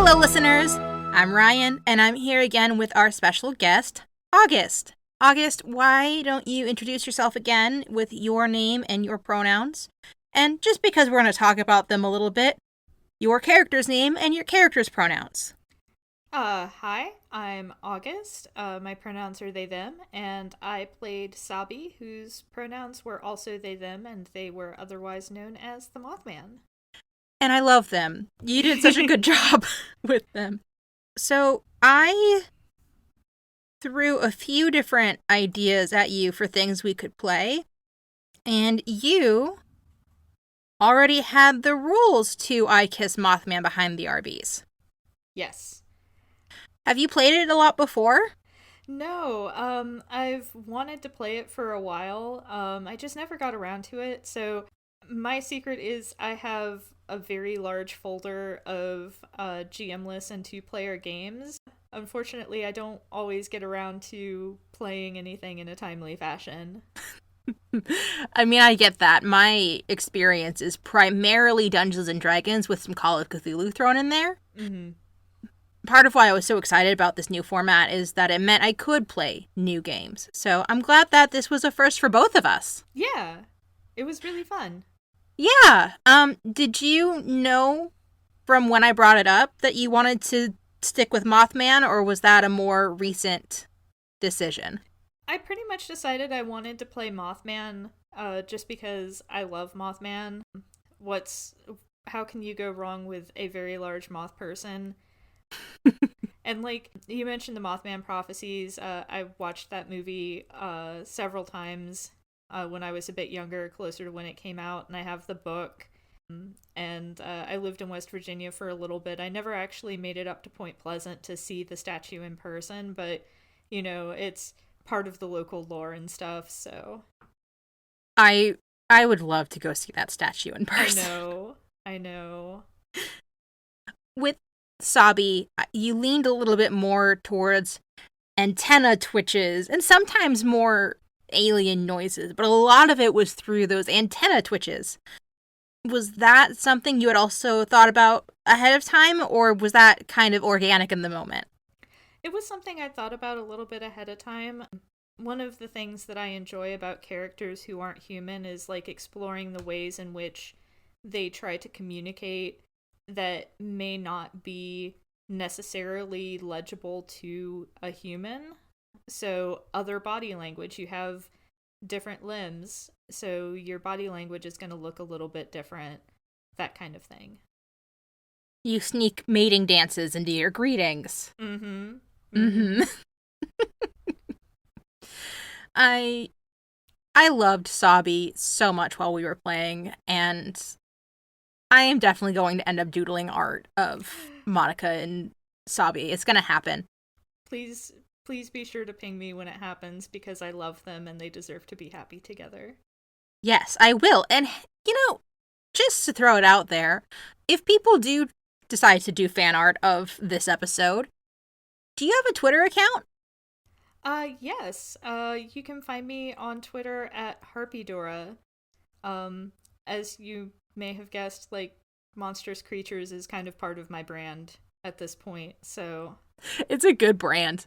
Hello, listeners. I'm Ryan, and I'm here again with our special guest, August. August, why don't you introduce yourself again with your name and your pronouns? And just because we're going to talk about them a little bit, your character's name and your character's pronouns. Hi, I'm August. My pronouns are they, them, and I played Sabi, whose pronouns were also they, them, and they were otherwise known as the Mothman. And I love them. You did such a good job with them. So I threw a few different ideas at you for things we could play, and you already had the rules to I Kiss Mothman Behind the RBs. Yes. Have you played it a lot before? No, I've wanted to play it for a while. I just never got around to it. So my secret is I have a very large folder of GM-less and two-player games. Unfortunately, I don't always get around to playing anything in a timely fashion. I mean, I get that. My experience is primarily Dungeons and Dragons with some Call of Cthulhu thrown in there. Mm-hmm. Part of why I was so excited about this new format is that it meant I could play new games. So I'm glad that this was a first for both of us. Yeah, it was really fun. Yeah. Did you know from when I brought it up that you wanted to stick with Mothman, or was that a more recent decision? I pretty much decided I wanted to play Mothman, just because I love Mothman. How can you go wrong with a very large moth person? And like you mentioned the Mothman prophecies, I watched that movie several times when I was a bit younger, closer to when it came out, and I have the book. And I lived in West Virginia for a little bit. I never actually made it up to Point Pleasant to see the statue in person, but you know, it's part of the local lore and stuff, so I would love to go see that statue in person. I know. With Sabi, you leaned a little bit more towards antenna twitches and sometimes more alien noises, but a lot of it was through those antenna twitches. Was that something you had also thought about ahead of time, or was that kind of organic in the moment? It was something I thought about a little bit ahead of time. One of the things that I enjoy about characters who aren't human is like exploring the ways in which they try to communicate that may not be necessarily legible to a human. So, other body language, you have different limbs, so your body language is going to look a little bit different, that kind of thing. You sneak mating dances into your greetings. Mm-hmm. Mm-hmm. I loved Sabi so much while we were playing, and I am definitely going to end up doodling art of Monica and Sabi. It's gonna happen. Please be sure to ping me when it happens, because I love them and they deserve to be happy together. Yes, I will. And, just to throw it out there, if people do decide to do fan art of this episode, do you have a Twitter account? Yes. You can find me on Twitter at Harpydora. As you may have guessed, like, monstrous creatures is kind of part of my brand at this point, so... It's a good brand.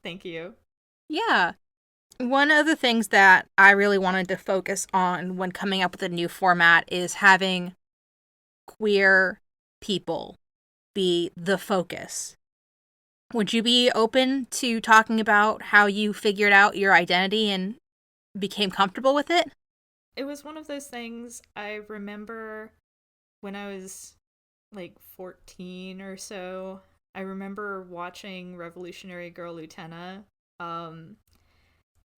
Thank you. Yeah. One of the things that I really wanted to focus on when coming up with a new format is having queer people be the focus. Would you be open to talking about how you figured out your identity and became comfortable with it? It was one of those things I remember when I was like 14 or so. I remember watching Revolutionary Girl Utena,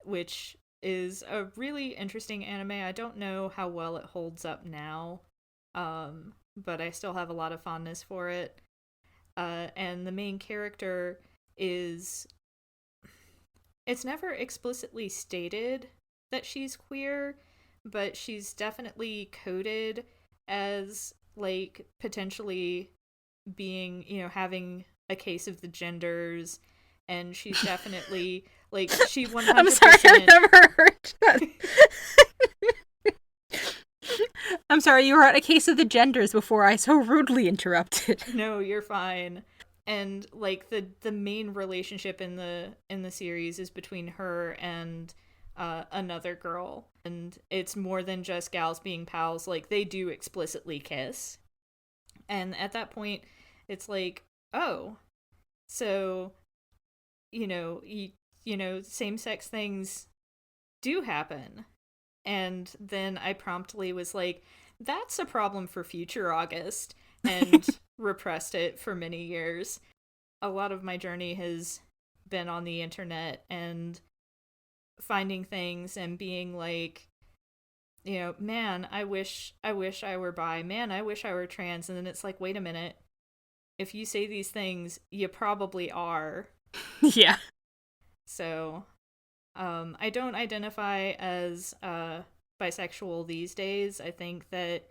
which is a really interesting anime. I don't know how well it holds up now, but I still have a lot of fondness for it. And the main character is... It's never explicitly stated that she's queer, but she's definitely coded as, like, potentially being, having a case of the genders, and she's definitely, like, she 100%... I'm sorry, I've never heard that. I'm sorry, you were at a case of the genders before I so rudely interrupted. No, you're fine. And like the main relationship in the series is between her and another girl, and it's more than just gals being pals. Like they do explicitly kiss, and at that point, it's like, oh, so same sex things do happen. And then I promptly was like, that's a problem for future August, and repressed it for many years. A lot of my journey has been on the internet and finding things and being like, man, I wish I were bi. Man, I wish I were trans. And then it's like, wait a minute. If you say these things, you probably are. Yeah. So, I don't identify as bisexual these days. I think that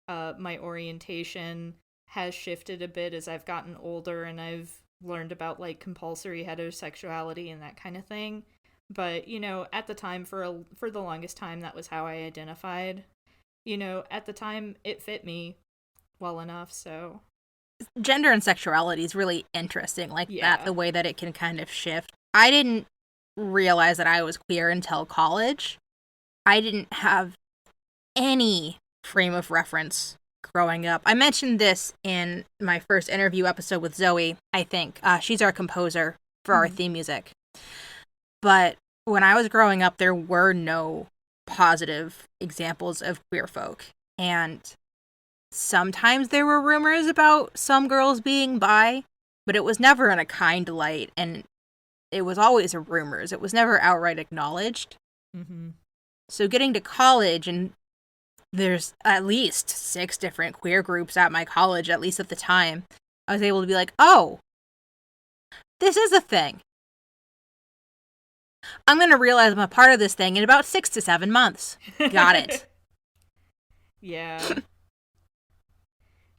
my orientation has shifted a bit as I've gotten older and I've learned about like compulsory heterosexuality and that kind of thing. But at the time, for the longest time, that was how I identified. At the time, it fit me well enough. So Gender and sexuality is really interesting, like that, yeah. the way that it can kind of shift. I didn't realize that I was queer until college. I didn't have any frame of reference growing up. I mentioned this in my first interview episode with Zoe, I think. She's our composer for our theme music. But when I was growing up, there were no positive examples of queer folk. And sometimes there were rumors about some girls being bi, but it was never in a kind light. And it was always rumors. It was never outright acknowledged. Mm-hmm. So getting to college, and there's at least 6 different queer groups at my college, at least at the time, I was able to be like, oh, this is a thing. I'm going to realize I'm a part of this thing in about 6 to 7 months. Got it. Yeah.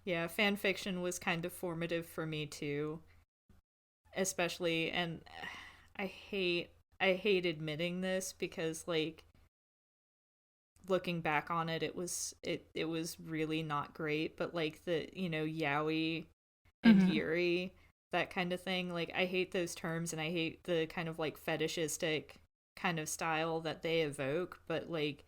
Yeah, fan fiction was kind of formative for me too. Especially, and I hate admitting this because like looking back on it, it was really not great, but like the yaoi and yuri, that kind of thing, like I hate those terms and I hate the kind of like fetishistic kind of style that they evoke, but like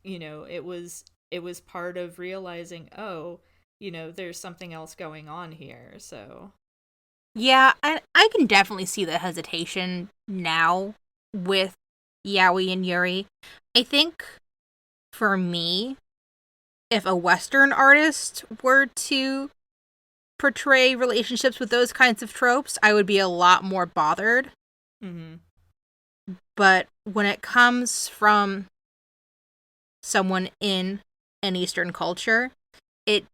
it was part of realizing, oh, there's something else going on here. So Yeah, I can definitely see the hesitation now with yaoi and yuri. I think for me, if a Western artist were to portray relationships with those kinds of tropes, I would be a lot more bothered. mm-hmm. But when it comes from someone in an Eastern culture, it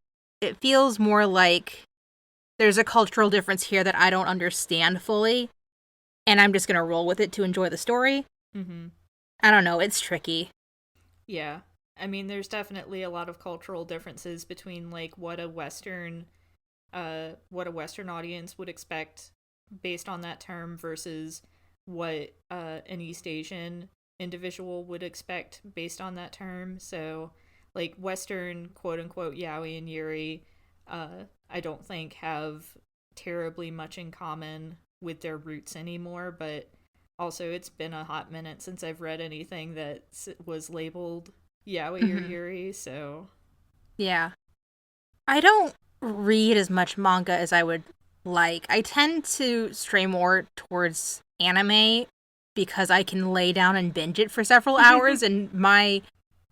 feels more like there's a cultural difference here that I don't understand fully, and I'm just gonna roll with it to enjoy the story. Mm-hmm. I don't know, it's tricky. Yeah. I mean, there's definitely a lot of cultural differences between like what a Western audience would expect based on that term versus what an East Asian individual would expect based on that term. So, like Western quote unquote yaoi and yuri, I don't think have terribly much in common with their roots anymore. But also, it's been a hot minute since I've read anything that was labeled yaoi or yuri. So Yeah. I don't read as much manga as I would like. I tend to stray more towards anime because I can lay down and binge it for several hours, and my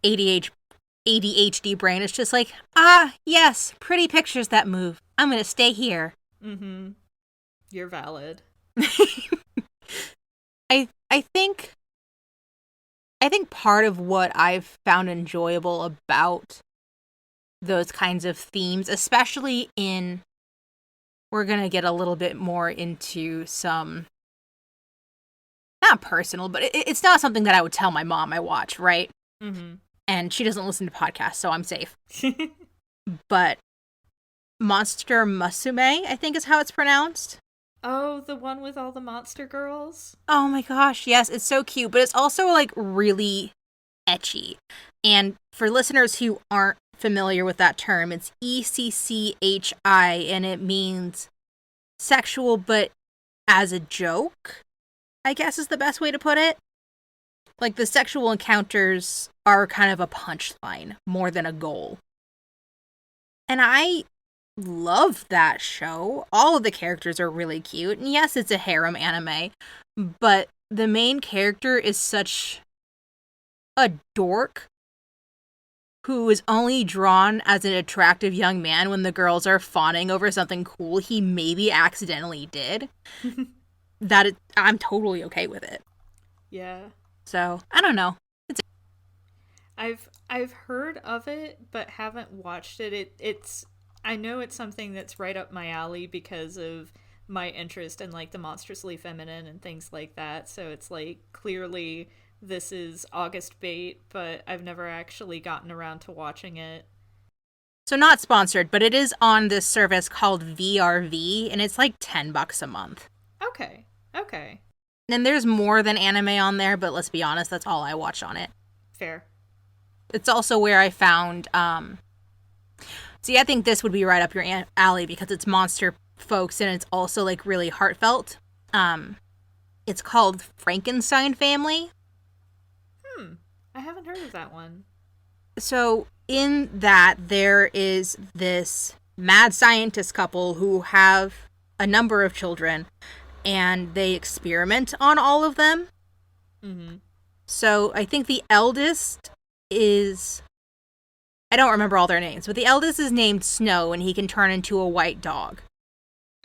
ADHD brain is just like, yes, pretty pictures that move. I'm gonna stay here. mm-hmm. You're valid. I think part of what I've found enjoyable about those kinds of themes, especially in, we're gonna get a little bit more into some, not personal, but it's not something that I would tell my mom I watch, right? Mm-hmm. And she doesn't listen to podcasts, so I'm safe. But Monster Musume, I think is how it's pronounced. Oh, the one with all the monster girls? Oh my gosh, yes, it's so cute, but it's also like really ecchi. And for listeners who aren't familiar with that term, it's ECCHI, and it means sexual but as a joke, I guess is the best way to put it. Like, the sexual encounters are kind of a punchline more than a goal. And I love that show. All of the characters are really cute. And yes, it's a harem anime, but the main character is such a dork who is only drawn as an attractive young man when the girls are fawning over something cool he maybe accidentally did. I'm totally okay with it. Yeah. So, I don't know. I've heard of it but haven't watched it. I know it's something that's right up my alley because of my interest in like the monstrously feminine and things like that. So it's like clearly this is August bait, but I've never actually gotten around to watching it. So, not sponsored, but it is on this service called VRV, and it's like $10 a month. Okay. And there's more than anime on there, but let's be honest, that's all I watch on it. Fair. It's also where I found, see, I think this would be right up your alley because it's monster folks and it's also like really heartfelt. It's called Frankenstein Family. I haven't heard of that one. So in that, there is this mad scientist couple who have a number of children, and they experiment on all of them. Mm-hmm. So I think the eldest is... I don't remember all their names, but the eldest is named Snow, and he can turn into a white dog.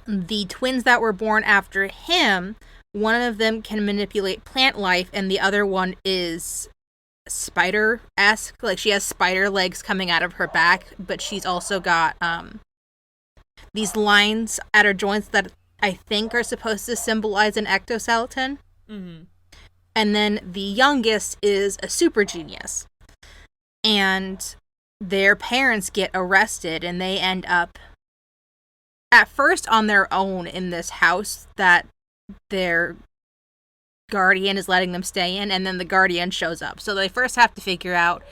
The twins that were born after him, one of them can manipulate plant life, and the other one is spider-esque. Like, she has spider legs coming out of her back, but she's also got these lines at her joints that I think are supposed to symbolize an ectoskeleton. Mm-hmm. And then the youngest is a super genius. And their parents get arrested, and they end up at first on their own in this house that their guardian is letting them stay in, and then the guardian shows up. So they first have to figure out,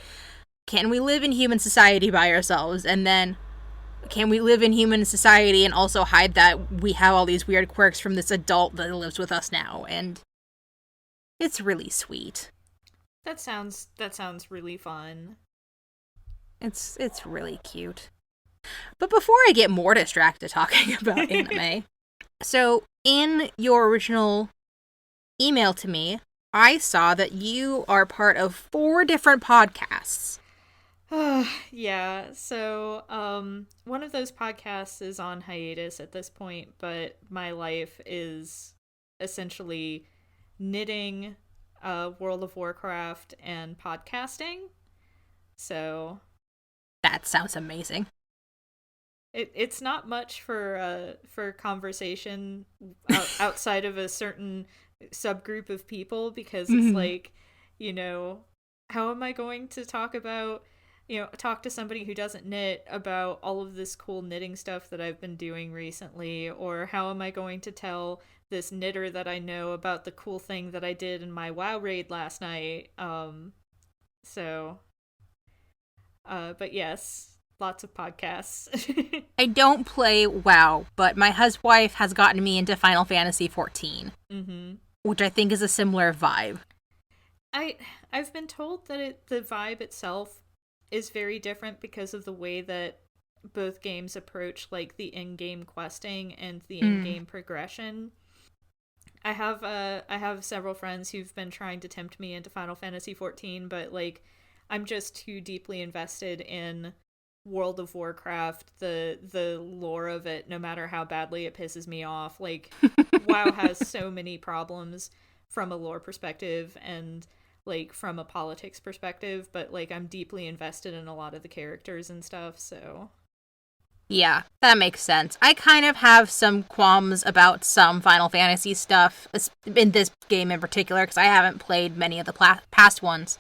can we live in human society by ourselves? And then, can we live in human society and also hide that we have all these weird quirks from this adult that lives with us now? And it's really sweet. That sounds really fun. It's really cute. But before I get more distracted talking about anime, so in your original email to me, I saw that you are part of 4 different podcasts. Yeah, so one of those podcasts is on hiatus at this point, but my life is essentially knitting, World of Warcraft, and podcasting. So that sounds amazing. It's not much for conversation outside of a certain subgroup of people, because it's like, how am I going to talk to somebody who doesn't knit about all of this cool knitting stuff that I've been doing recently, or how am I going to tell this knitter that I know about the cool thing that I did in my WoW raid last night. But yes, lots of podcasts. I don't play WoW, but my huswife has gotten me into Final Fantasy XIV, which I think is a similar vibe. I've been told that the vibe itself is very different because of the way that both games approach like the in-game questing and the in-game progression. I have several friends who've been trying to tempt me into Final Fantasy XIV, but like I'm just too deeply invested in World of Warcraft, the lore of it, no matter how badly it pisses me off. Like, WoW has so many problems from a lore perspective and like from a politics perspective, but like I'm deeply invested in a lot of the characters and stuff, so yeah, that makes sense. I kind of have some qualms about some Final Fantasy stuff in this game in particular because I haven't played many of the past ones.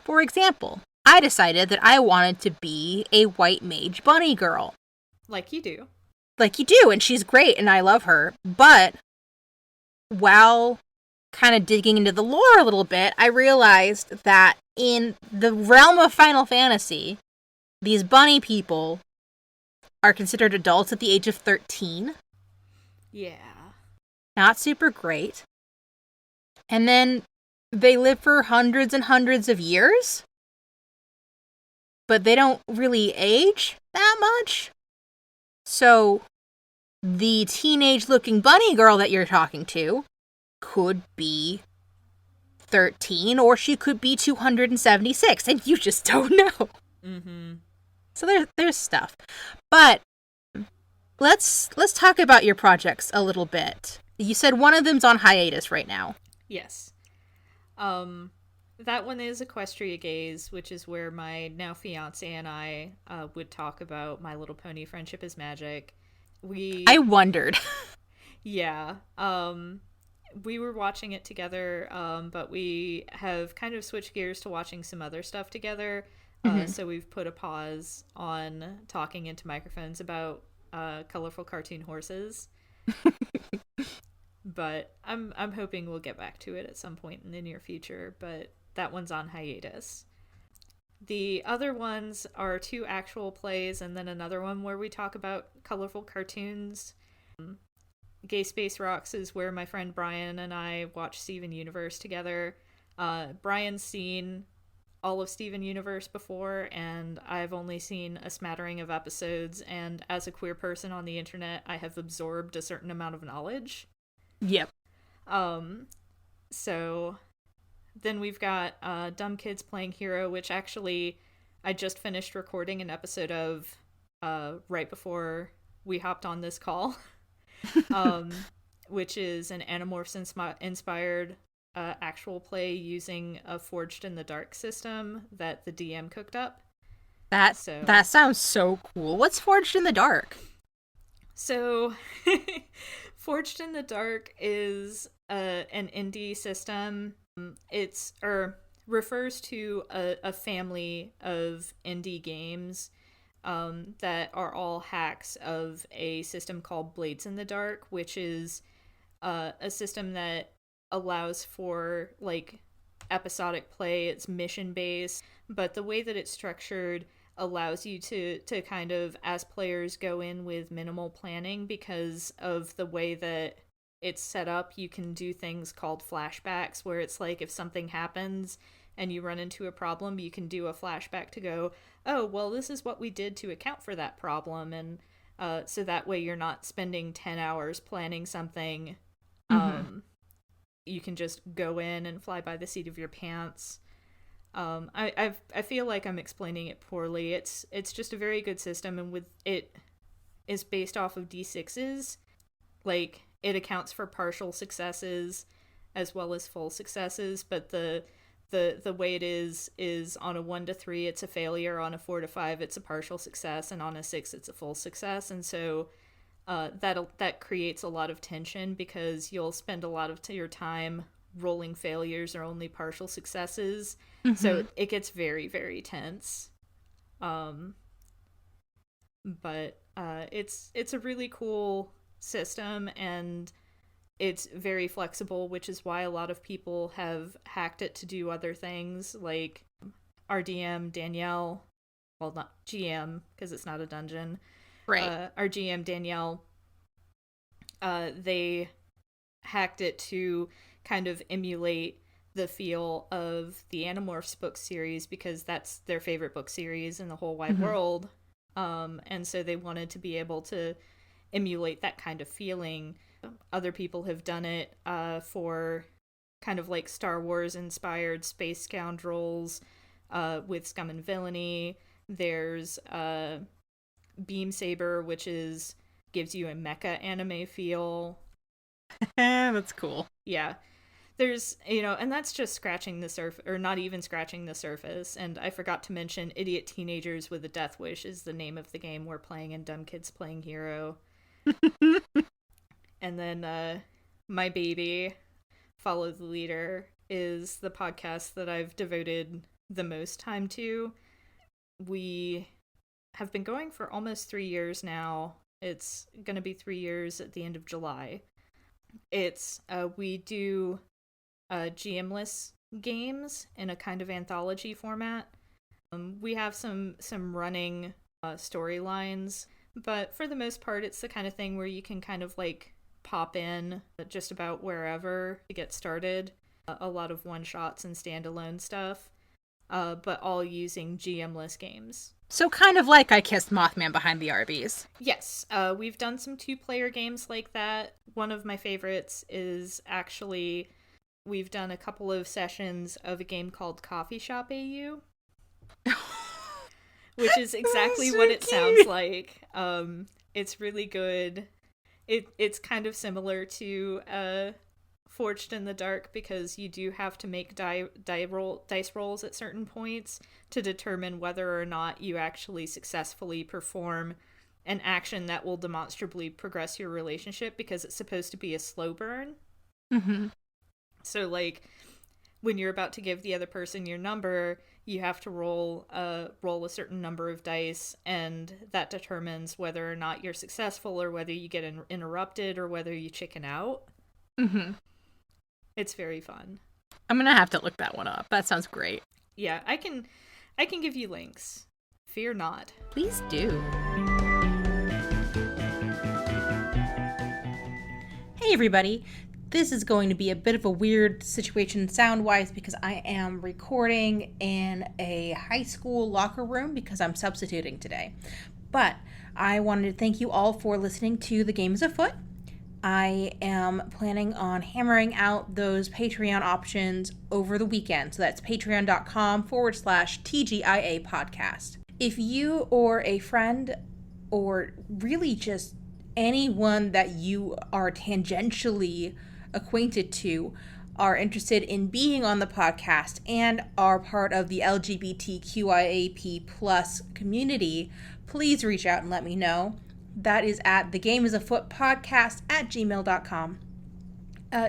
For example, I decided that I wanted to be a white mage bunny girl. Like you do. Like you do, and she's great, and I love her. But while kind of digging into the lore a little bit, I realized that in the realm of Final Fantasy, these bunny people are considered adults at the age of 13. Yeah. Not super great. And then they live for hundreds and hundreds of years, but they don't really age that much. So the teenage-looking bunny girl that you're talking to could be 13, or she could be 276, and you just don't know. Mm-hmm. So there's stuff. But let's talk about your projects a little bit. You said one of them's on hiatus right now. Yes. Um, that one is Equestria Gaze, which is where my now fiance and I would talk about My Little Pony: Friendship is Magic. I We, wondered. yeah, we were watching it together, but we have kind of switched gears to watching some other stuff together. Mhm. So we've put a pause on talking into microphones about colorful cartoon horses. But I'm hoping we'll get back to it at some point in the near future, but that one's on hiatus. The other ones are two actual plays and then another one where we talk about colorful cartoons. Gay Space Rocks is where my friend Brian and I watch Steven Universe together. Brian's seen all of Steven Universe before, and I've only seen a smattering of episodes, and as a queer person on the internet, I have absorbed a certain amount of knowledge. Yep. Um, so then we've got Dumb Kids Playing Hero, which actually I just finished recording an episode of right before we hopped on this call, um, which is an Animorphs inspired actual play using a Forged in the Dark system that the DM cooked up. That So, sounds so cool. What's Forged in the Dark? so Forged in the Dark is an indie system. It's or refers to a family of indie games that are all hacks of a system called Blades in the Dark, which is a system that allows for like episodic play. It's mission based, but the way that it's structured allows you to kind of, as players, go in with minimal planning because of the way that it's set up. You can do things called flashbacks where it's like if something happens and you run into a problem, you can do a flashback to go, oh well, this is what we did to account for that problem. And so that way you're not spending 10 hours planning something. Mm-hmm. You can just go in and fly by the seat of your pants. I feel like I'm explaining it poorly. It's just a very good system, and with it is based off of d6s. Like it accounts for partial successes as well as full successes, but the way it is on a 1 to 3 it's a failure, on a 4 to 5 it's a partial success, and on a 6 it's a full success. And so that creates a lot of tension because you'll spend a lot of your time rolling failures or only partial successes. Mm-hmm. So it gets very, very tense. Um, but it's a really cool system, and it's very flexible, which is why a lot of people have hacked it to do other things. Like our DM Danielle, well, not GM because it's not a dungeon. Right. Our GM Danielle, they hacked it to kind of emulate the feel of the Animorphs book series because that's their favorite book series in the whole wide Mm-hmm. world. And so they wanted to be able to emulate that kind of feeling. Other people have done it for kind of like Star Wars inspired space scoundrels with Scum and Villainy. There's Beam Saber, which is gives you a mecha anime feel. That's cool. Yeah, there's, and that's just scratching the surface, or not even scratching the surface. And I forgot to mention Idiot Teenagers with a Death Wish is the name of the game we're playing in Dumb Kids Playing Hero. And then My Baby, Follow the Leader, is the podcast that I've devoted the most time to. We have been going for almost 3 years now. It's going to be 3 years at the end of July. It's we do GM-less games in a kind of anthology format. We have some running storylines, but for the most part, it's the kind of thing where you can kind of like pop in just about wherever to get started. A lot of one-shots and standalone stuff, but all using GM-less games. So kind of like I Kissed Mothman Behind the Arby's. Yes, we've done some 2-player games like that. One of my favorites is actually, we've done a couple of sessions of a game called Coffee Shop AU, which is exactly what it sounds like. It's really good. It's kind of similar to Forged in the Dark, because you do have to make dice rolls at certain points to determine whether or not you actually successfully perform an action that will demonstrably progress your relationship, because it's supposed to be a slow burn. Mm-hmm. So, like, when you're about to give the other person your number, you have to roll a certain number of dice, and that determines whether or not you're successful, or whether you get interrupted, or whether you chicken out. Mm-hmm. It's very fun. I'm gonna have to look that one up. That sounds great. Yeah, I can give you links. Fear not. Please do. Hey everybody. This is going to be a bit of a weird situation sound-wise because I am recording in a high school locker room because I'm substituting today. But I wanted to thank you all for listening to The Games Afoot. I am planning on hammering out those Patreon options over the weekend. So that's patreon.com/TGIA podcast. If you or a friend, or really just anyone that you are tangentially acquainted to, are interested in being on the podcast and are part of the LGBTQIAP plus community, please reach out and let me know. That is at thegameasafootpodcast@gmail.com.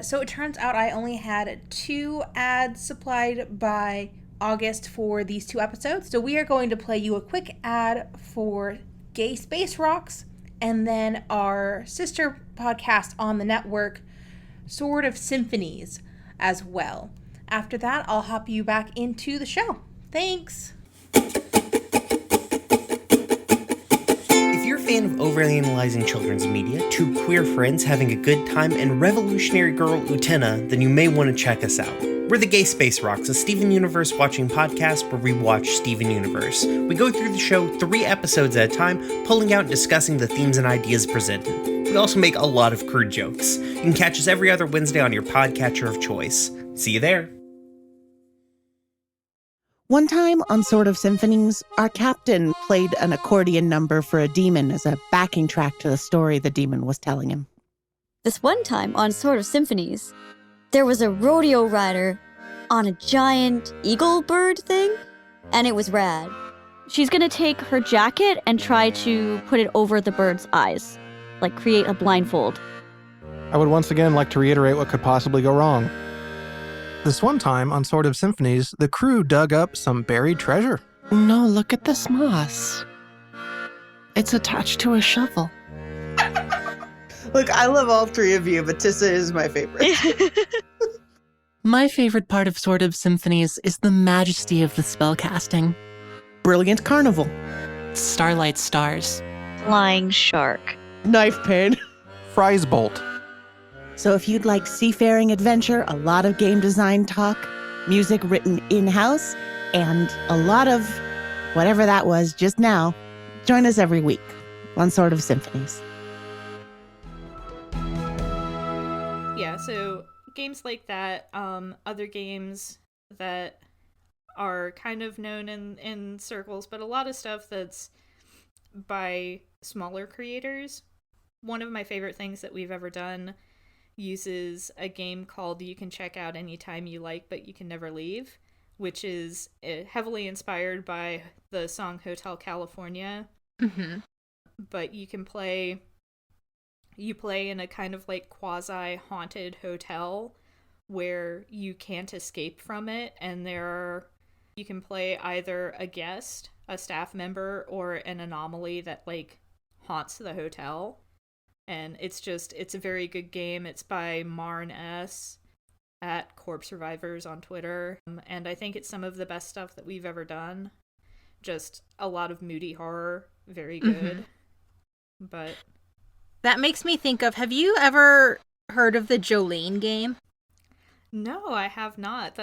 So it turns out I only had 2 ads supplied by August for these 2 episodes. So we are going to play you a quick ad for Gay Space Rocks, and then our sister podcast on the network, Sword of Symphonies, as well. After that, I'll hop you back into the show. Thanks! If you're a fan of overly analyzing children's media, 2 queer friends having a good time, and revolutionary girl Utena, then you may want to check us out. We're the Gay Space Rocks, a Steven Universe watching podcast where we watch Steven Universe. We go through the show 3 episodes at a time, pulling out and discussing the themes and ideas presented. We also make a lot of crude jokes. You can catch us every other Wednesday on your podcatcher of choice. See you there. One time on Sword of Symphonies, our captain played an accordion number for a demon as a backing track to the story the demon was telling him. This one time on Sword of Symphonies, there was a rodeo rider on a giant eagle bird thing, and it was rad. She's gonna take her jacket and try to put it over the bird's eyes, like create a blindfold. I would once again like to reiterate what could possibly go wrong. This one time on Sword of Symphonies, the crew dug up some buried treasure. No, look at this moss. It's attached to a shovel. Look, I love all 3 of you, but Tissa is my favorite. My favorite part of Sword of Symphonies is the majesty of the spellcasting. Brilliant carnival. Starlight stars. Flying shark. Knife pain. Fries bolt. So if you'd like seafaring adventure, a lot of game design talk, music written in-house, and a lot of whatever that was just now, join us every week on Sword of Symphonies. Yeah, so games like that, other games that are kind of known in circles, but a lot of stuff that's by smaller creators. One of my favorite things that we've ever done uses a game called You Can Check Out Anytime You Like, But You Can Never Leave, which is heavily inspired by the song Hotel California. Mm-hmm. But you play in a kind of like quasi-haunted hotel where you can't escape from it, and you can play either a guest, a staff member, or an anomaly that like haunts the hotel. And it's a very good game. It's by Marn S. at Corpse Survivors on Twitter. And I think it's some of the best stuff that we've ever done. just a lot of moody horror. Very good. But That makes me think of, have you ever heard of the Jolene game? no, I have not.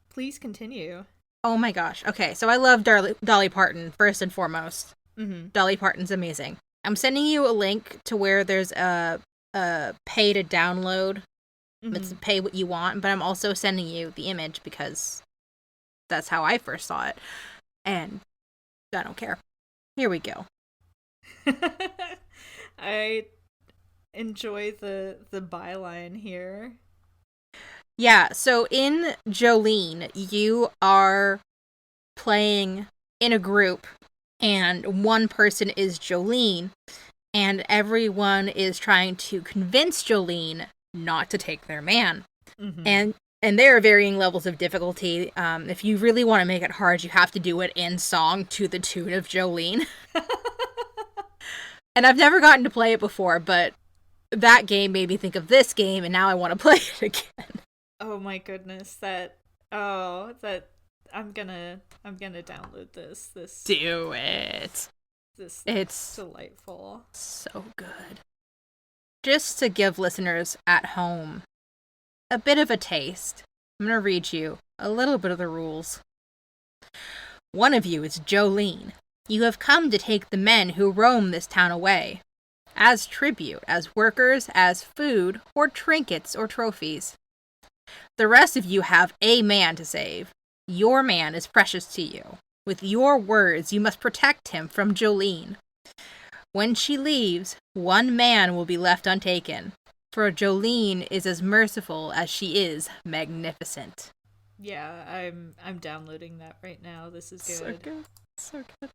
Please continue. Oh my gosh. Okay, so I love Dolly Parton, first and foremost. Mm-hmm. Dolly Parton's amazing. I'm sending you a link to where there's a pay to download. It's pay what you want, but I'm also sending you the image because that's how I first saw it. And I don't care. Here we go. I enjoy the byline here. Yeah, so in Jolene, you are playing in a group, and one person is Jolene, and everyone is trying to convince Jolene not to take their man. And there are varying levels of difficulty. If you really want to make it hard, you have to do it in song to the tune of Jolene. And I've never gotten to play it before, but that game made me think of this game, and now I want to play it again. Oh my goodness, I'm gonna download this. Do it. It's delightful. So good. Just to give listeners at home a bit of a taste, I'm going to read you a little bit of the rules. One of you is Jolene. You have come to take the men who roam this town away, as tribute, as workers, as food, or trinkets or trophies. The rest of you have a man to save. Your man is precious to you. With your words, you must protect him from Jolene. When she leaves, one man will be left untaken, for Jolene is as merciful as she is magnificent. Yeah, I'm downloading that right now. This is good. So good. So good.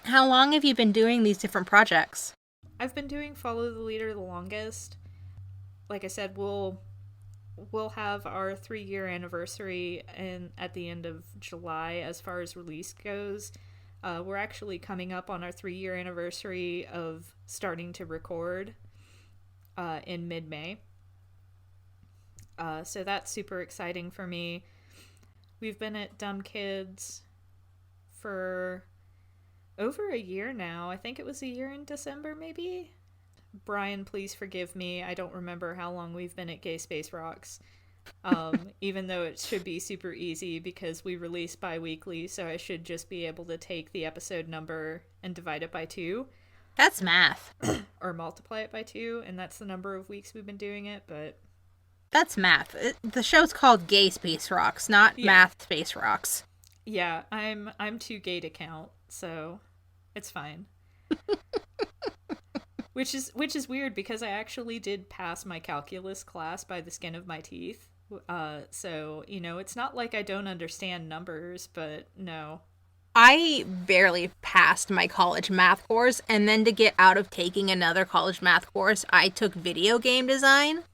How long have you been doing these different projects? I've been doing Follow the Leader the longest. Like I said, we'll have our 3-year anniversary at the end of July as far as release goes. We're actually coming up on our 3-year anniversary of starting to record in mid-May. So that's super exciting for me. We've been at Dumb Kids for over a year now. I think it was a year in December, maybe? Brian, please forgive me. I don't remember how long we've been at Gay Space Rocks. Even though it should be super easy because we release bi-weekly, so I should just be able to take the episode number and divide it by 2. That's math. Or multiply it by 2, and that's the number of weeks we've been doing it, but... That's math. The show's called Gay Space Rocks, not Math Space Rocks. Yeah, I'm too gay to count, so it's fine. Which is weird because I actually did pass my calculus class by the skin of my teeth. So, it's not like I don't understand numbers, but no. I barely passed my college math course, and then to get out of taking another college math course, I took video game design.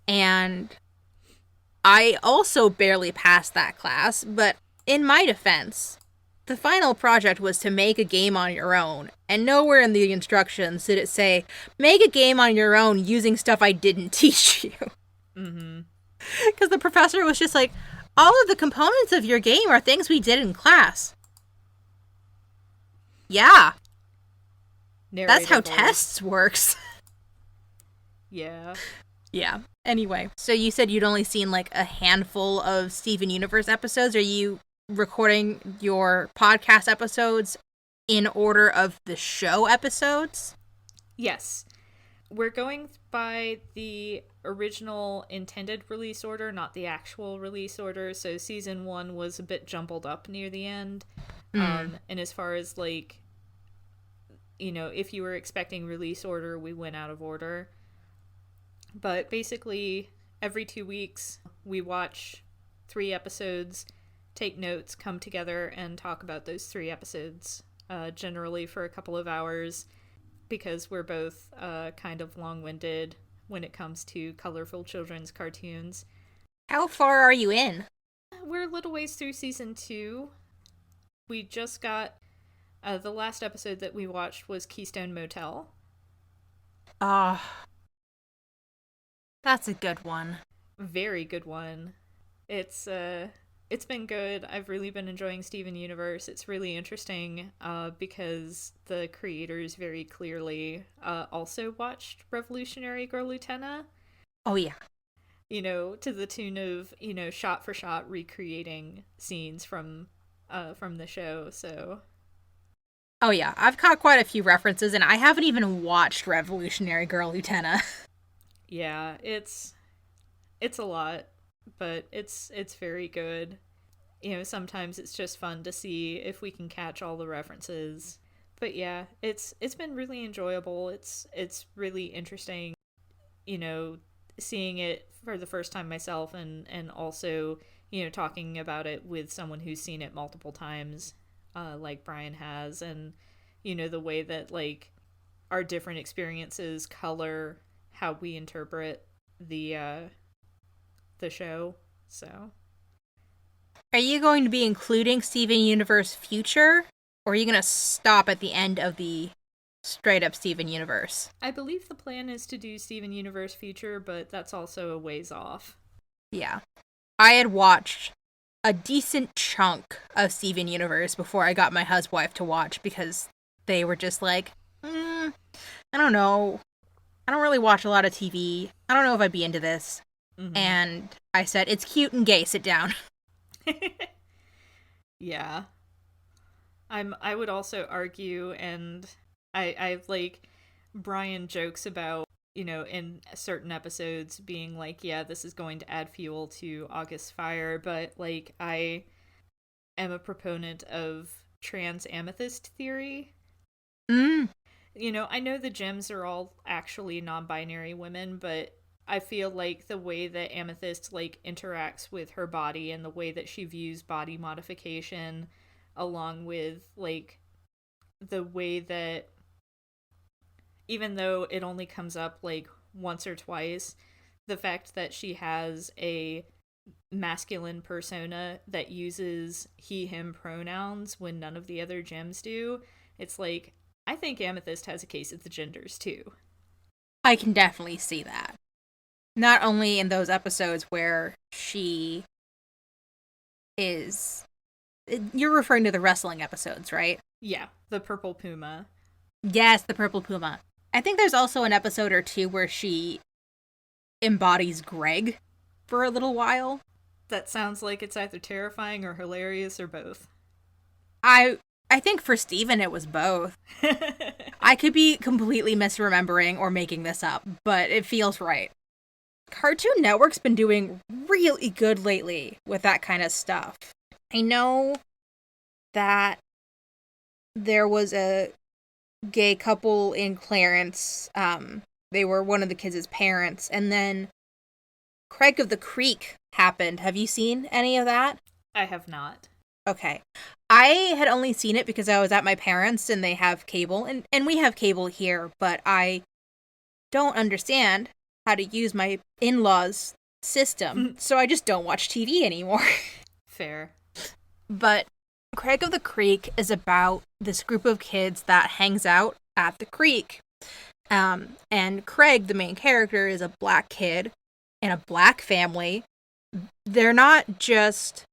And I also barely passed that class, but in my defense, the final project was to make a game on your own, and nowhere in the instructions did it say, make a game on your own using stuff I didn't teach you. Because the professor was just like, all of the components of your game are things we did in class. Yeah. That's how tests works. Yeah. Yeah. Anyway, so you said you'd only seen like a handful of Steven Universe episodes. Are you recording your podcast episodes in order of the show episodes? Yes. We're going by the original intended release order, not the actual release order. So season 1 was a bit jumbled up near the end. And as far as like, if you were expecting release order, we went out of order. But basically, every 2 weeks, we watch 3 episodes, take notes, come together, and talk about those 3 episodes, generally for a couple of hours, because we're both kind of long-winded when it comes to colorful children's cartoons. How far are you in? We're a little ways through season 2. We just got... the last episode that we watched was Keystone Motel. That's a good one. Very good one. It's It's been good. I've really been enjoying Steven Universe. It's really interesting because the creators very clearly also watched Revolutionary Girl Lieutenant. Oh yeah. To the tune of, shot for shot recreating scenes from the show. So Oh yeah. I've caught quite a few references, and I haven't even watched Revolutionary Girl Lieutenant. yeah, it's a lot, but it's very good. Sometimes it's just fun to see if we can catch all the references. But yeah, it's been really enjoyable. It's really interesting, you know, seeing it for the first time myself, and also, talking about it with someone who's seen it multiple times, like Brian has, and the way that like our different experiences color how we interpret the show. So Are you going to be including Steven Universe Future, or are you going to stop at the end of the straight up Steven Universe? I believe the plan is to do Steven Universe Future, but that's also a ways off. Yeah. I had watched a decent chunk of Steven Universe before I got my husband to watch, because they were just like, I don't know. I don't really watch a lot of TV. I don't know if I'd be into this. Mm-hmm. And I said, it's cute and gay, sit down. Yeah. I would also argue, and I like, Brian jokes about, in certain episodes being like, yeah, this is going to add fuel to August Fire, but like, I am a proponent of trans amethyst theory. I know the gems are all actually non-binary women, but I feel like the way that Amethyst like interacts with her body, and the way that she views body modification, along with like the way that, even though it only comes up like once or twice, the fact that she has a masculine persona that uses he him pronouns when none of the other gems do, it's like, I think Amethyst has a case of the genders too. I can definitely see that. Not only in those episodes where she is... You're referring to the wrestling episodes, right? Yeah, the Purple Puma. Yes, the Purple Puma. I think there's also an episode or two where she embodies Greg for a little while. That sounds like it's either terrifying or hilarious, or both. I think for Steven it was both. I could be completely misremembering or making this up, but it feels right. Cartoon Network's been doing really good lately with that kind of stuff. I know that there was a gay couple in Clarence. They were one of the kids' parents, and then Craig of the Creek happened. Have you seen any of that? I have not. Okay. I had only seen it because I was at my parents' and they have cable, and we have cable here, but I don't understand how to use my in-laws' system, so I just don't watch TV anymore. Fair. But Craig of the Creek is about this group of kids that hangs out at the creek. And Craig, the main character, is a black kid in a black family. They're not just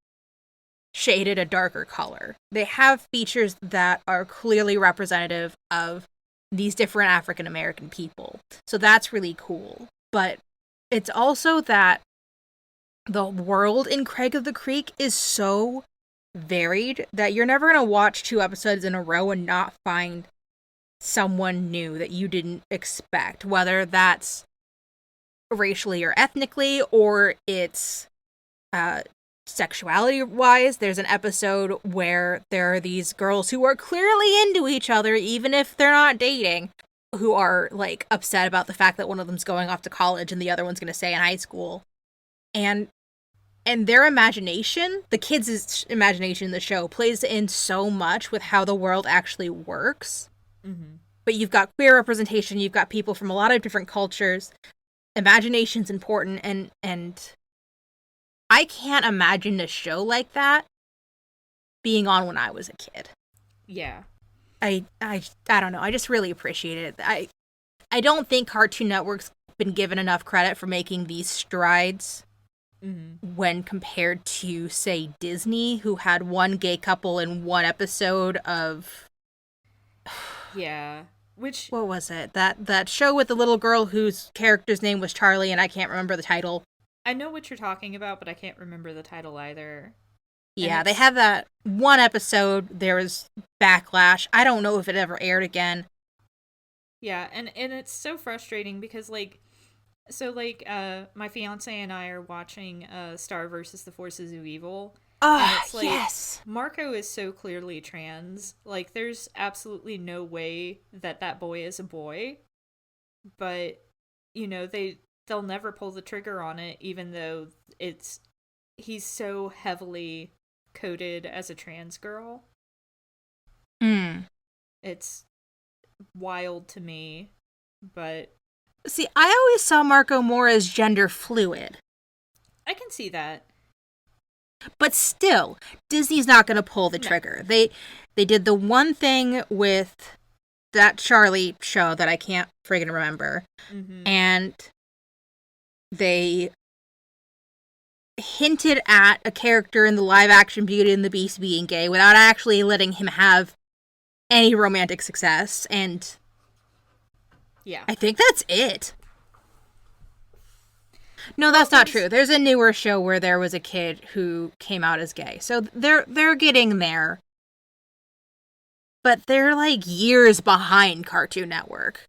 shaded a darker color. They have features that are clearly representative of these different African American people. So that's really cool. But it's also that the world in Craig of the Creek is so varied that you're never going to watch 2 episodes in a row and not find someone new that you didn't expect, whether that's racially or ethnically, or it's sexuality wise. There's an episode where there are these girls who are clearly into each other, even if they're not dating, who are like upset about the fact that one of them's going off to college and the other one's going to stay in high school. And their imagination, the kids' imagination in the show, plays in so much with how the world actually works. Mm-hmm. But you've got queer representation, you've got people from a lot of different cultures. Imagination's important, and I can't imagine a show like that being on when I was a kid. Yeah. I don't know. I just really appreciate it. I don't think Cartoon Network's been given enough credit for making these strides when compared to, say, Disney, who had one gay couple in one episode of... Yeah. Which... What was it? That show with the little girl whose character's name was Charlie, and I can't remember the title. I know what you're talking about, but I can't remember the title either. Yeah, they had that one episode. There was backlash. I don't know if it ever aired again. Yeah, and it's so frustrating because, like, my fiance and I are watching Star versus the Forces of Evil. And it's like, yes! Marco is so clearly trans. Like, there's absolutely no way that boy is a boy. But, you know, they'll never pull the trigger on it, even though he's so heavily coded as a trans girl. It's wild to me, but... See, I always saw Marco more as gender fluid. I can see that. But still, Disney's not going to pull the trigger. They did the one thing with that Charlie show that I can't friggin' remember. And they hinted at a character in the live-action Beauty and the Beast being gay without actually letting him have any romantic success, and yeah, I think that's it. No, that's not true. There's a newer show where there was a kid who came out as gay, so they're getting there, but they're like years behind Cartoon Network.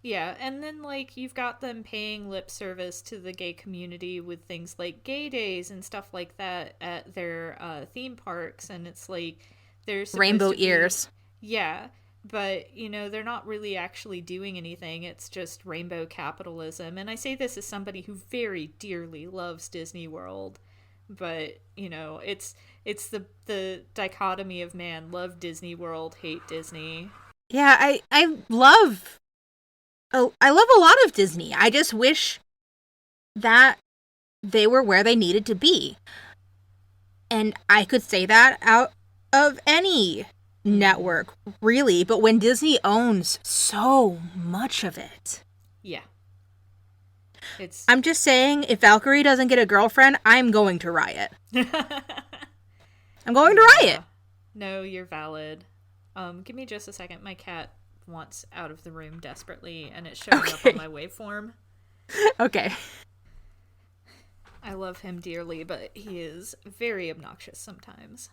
Yeah, and then, like, you've got them paying lip service to the gay community with things like gay days and stuff like that at their theme parks, and it's like there's rainbow ears. Yeah, but, you know, they're not really actually doing anything. It's just rainbow capitalism. And I say this as somebody who very dearly loves Disney World, but, you know, it's the dichotomy of, man, love Disney World, hate Disney. Yeah, I love a lot of Disney. I just wish that they were where they needed to be. And I could say that out of any network, really, but when Disney owns so much of it. Yeah. I'm just saying, if Valkyrie doesn't get a girlfriend, I'm going to riot. I'm going to riot. No, you're valid. Give me just a second. My cat wants out of the room desperately, and it's showing up on my waveform. Okay. I love him dearly, but he is very obnoxious sometimes.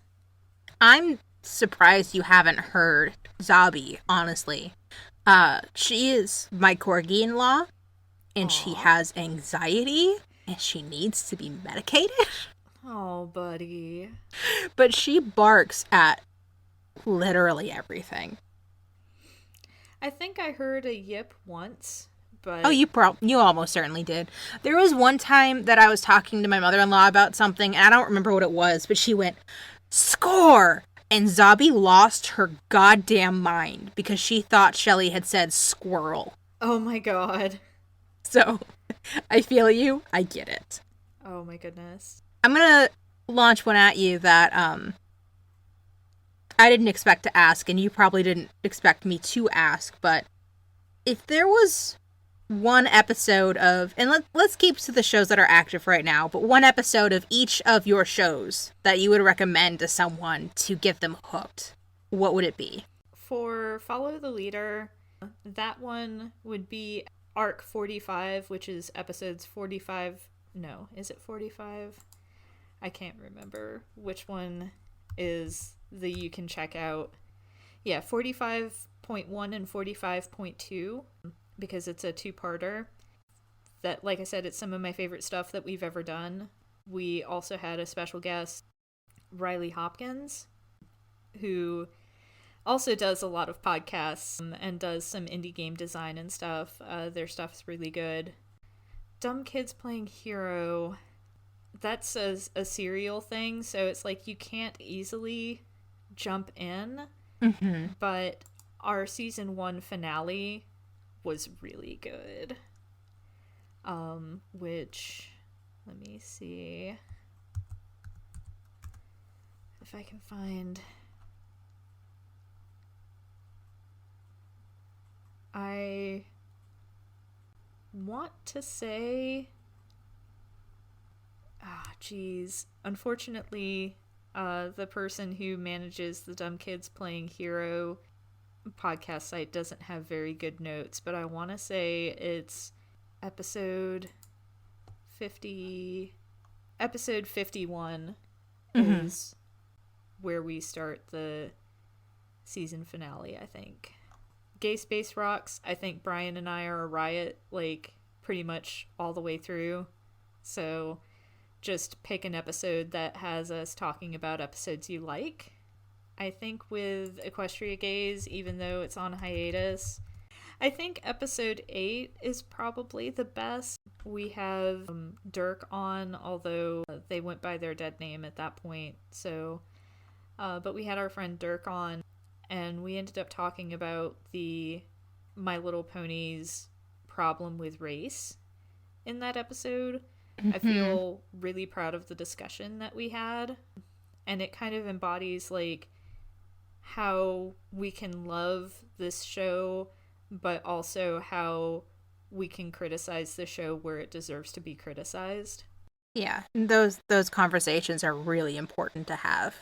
I'm surprised you haven't heard Zabi, honestly. She is my corgi-in-law, and she has anxiety, and she needs to be medicated. Oh, buddy. But she barks at literally everything. I think I heard a yip once, but... Oh, you almost certainly did. There was one time that I was talking to my mother-in-law about something, and I don't remember what it was, but she went, "Score!" And Zabi lost her goddamn mind because she thought Shelly had said squirrel. Oh my god. So, I feel you. I get it. Oh my goodness. I'm gonna launch one at you that, I didn't expect to ask, and you probably didn't expect me to ask, but if there was one episode of, and let's keep to the shows that are active right now, but one episode of each of your shows that you would recommend to someone to get them hooked, what would it be? For Follow the Leader, that one would be Arc 45, which is episodes 45. No, is it 45? I can't remember which one is the you can check out. Yeah, 45.1 and 45.2, because it's a two-parter. That, like I said, it's some of my favorite stuff that we've ever done. We also had a special guest, Riley Hopkins, who also does a lot of podcasts and does some indie game design and stuff. Their stuff's really good. Dumb Kids Playing Hero, that's a serial thing, so it's like you can't easily jump in, but our season 1 finale was really good. Which, let me see if I can find. I want to say Geez. Unfortunately, the person who manages the Dumb Kids Playing Hero podcast site doesn't have very good notes, but I want to say it's episode 50. Episode 51 is where we start the season finale, I think. Gay Space Rocks, I think Brian and I are a riot, like, pretty much all the way through. So just pick an episode that has us talking about episodes you like. I think with Equestria Gaze, even though it's on hiatus, I think episode 8 is probably the best. We have Dirk on, although they went by their dead name at that point. So, but we had our friend Dirk on, and we ended up talking about the My Little Pony's problem with race in that episode. I feel really proud of the discussion that we had, and it kind of embodies like how we can love this show, but also how we can criticize the show where it deserves to be criticized. Yeah, those conversations are really important to have.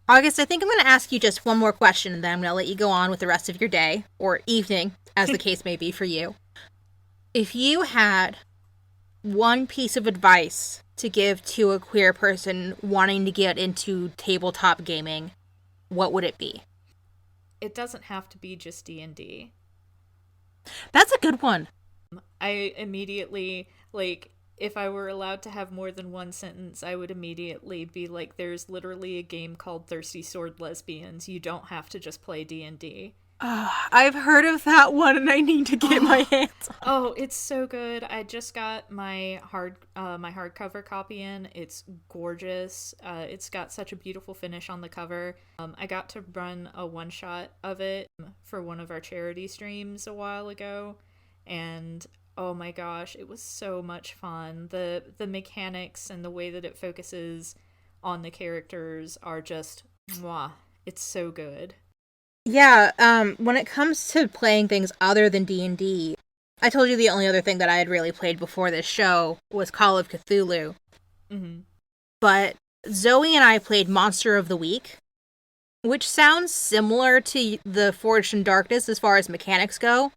August, I think I'm going to ask you just one more question, and then I'm going to let you go on with the rest of your day, or evening, as the case may be for you. If you had one piece of advice to give to a queer person wanting to get into tabletop gaming, what would it be? It doesn't have to be just D&D. That's a good one. I immediately, like, if I were allowed to have more than one sentence, I would immediately be like, there's literally a game called Thirsty Sword Lesbians. You don't have to just play D&D. I've heard of that one, and I need to get my hands on. Oh, it's so good. I just got my hardcover copy in. It's gorgeous. It's got such a beautiful finish on the cover. I got to run a one-shot of it for one of our charity streams a while ago, and oh my gosh, it was so much fun. The mechanics and the way that it focuses on the characters are just mwah. It's so good. Yeah, when it comes to playing things other than D&D, I told you the only other thing that I had really played before this show was Call of Cthulhu. But Zoe and I played Monster of the Week, which sounds similar to the Forged in Darkness as far as mechanics go,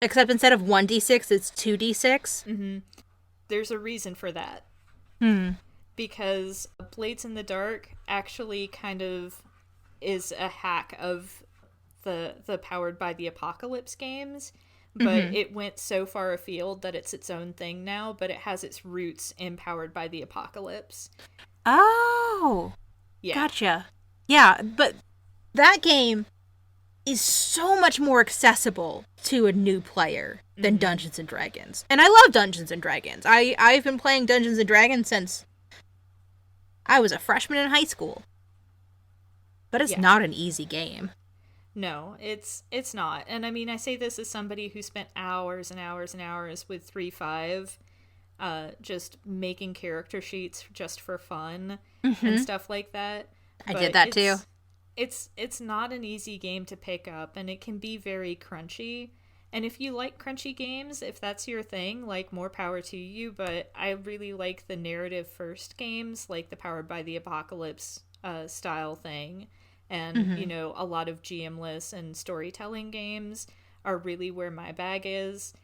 except instead of 1d6, it's 2d6. There's a reason for that. Because Blades in the Dark actually kind of is a hack of the Powered by the Apocalypse games, but it went so far afield that it's its own thing now, but it has its roots in Powered by the Apocalypse. Oh, yeah. Gotcha. Yeah, but that game is so much more accessible to a new player than Dungeons and Dragons. And I love Dungeons and Dragons. I've been playing Dungeons and Dragons since I was a freshman in high school. But it's not an easy game. No, it's not. And I mean, I say this as somebody who spent hours and hours and hours with 3.5, just making character sheets just for fun and stuff like that. I did that too. It's not an easy game to pick up, and it can be very crunchy. And if you like crunchy games, if that's your thing, like, more power to you. But I really like the narrative first games, like the Powered by the Apocalypse style thing. And, you know, a lot of GM-less and storytelling games are really where my bag is,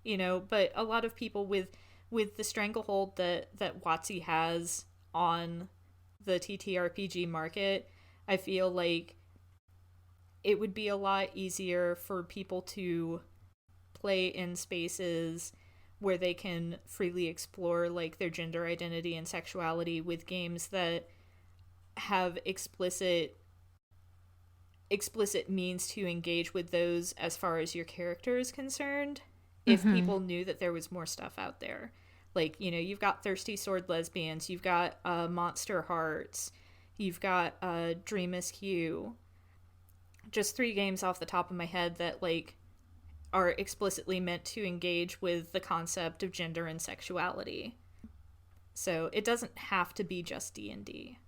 you know. But a lot of people with the stranglehold that WotC has on the TTRPG market, I feel like it would be a lot easier for people to play in spaces where they can freely explore, like, their gender identity and sexuality with games that have explicit means to engage with those as far as your character is concerned. If people knew that there was more stuff out there, like, you know, you've got Thirsty Sword Lesbians, you've got Monster Hearts, you've got Dream Askew, just 3 games off the top of my head that, like, are explicitly meant to engage with the concept of gender and sexuality. So it doesn't have to be just D&D.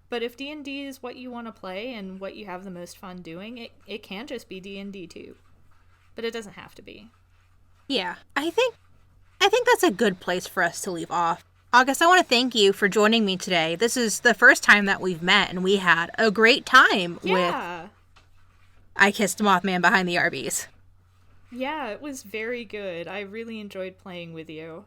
But if D&D is what you want to play and what you have the most fun doing, it can just be D&D too. But it doesn't have to be. Yeah, I think I think that's a good place for us to leave off. August, I want to thank you for joining me today. This is the first time that we've met, and we had a great time with I Kissed Mothman Behind the RBs. Yeah, it was very good. I really enjoyed playing with you.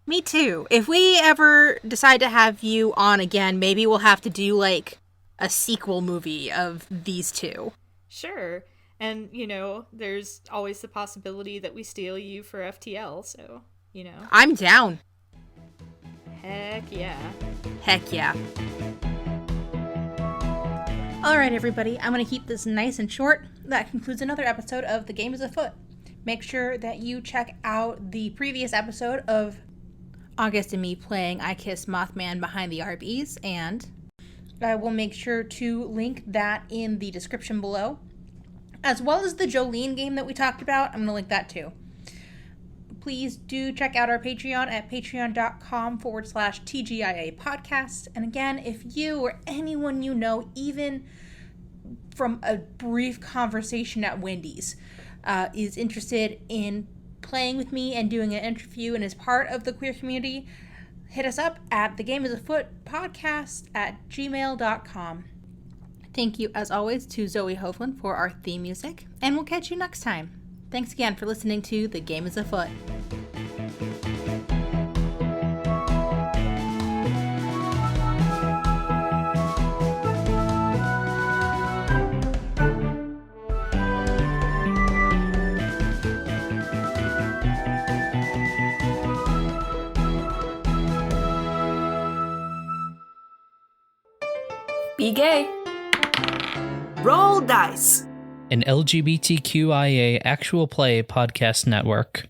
Me too. If we ever decide to have you on again, maybe we'll have to do, like, a sequel movie of these two. Sure. And, you know, there's always the possibility that we steal you for FTL, so, you know. I'm down. Heck yeah. Heck yeah. Alright, everybody, I'm going to keep this nice and short. That concludes another episode of The Game is Afoot. Make sure that you check out the previous episode of August and me playing I Kissed Mothman Behind the RBs, and I will make sure to link that in the description below, as well as the Jolene game that we talked about. I'm going to link that too. Please do check out our Patreon at patreon.com/TGIA podcast. And again, if you or anyone you know, even from a brief conversation at Wendy's, is interested in playing with me and doing an interview and is part of the queer community, hit us up at thegameisafoot@gmail.com. Thank you, as always, to Zoe Hovland for our theme music, and we'll catch you next time. Thanks again for listening to The Game is Afoot. Be gay. Roll dice. An LGBTQIA actual play podcast network.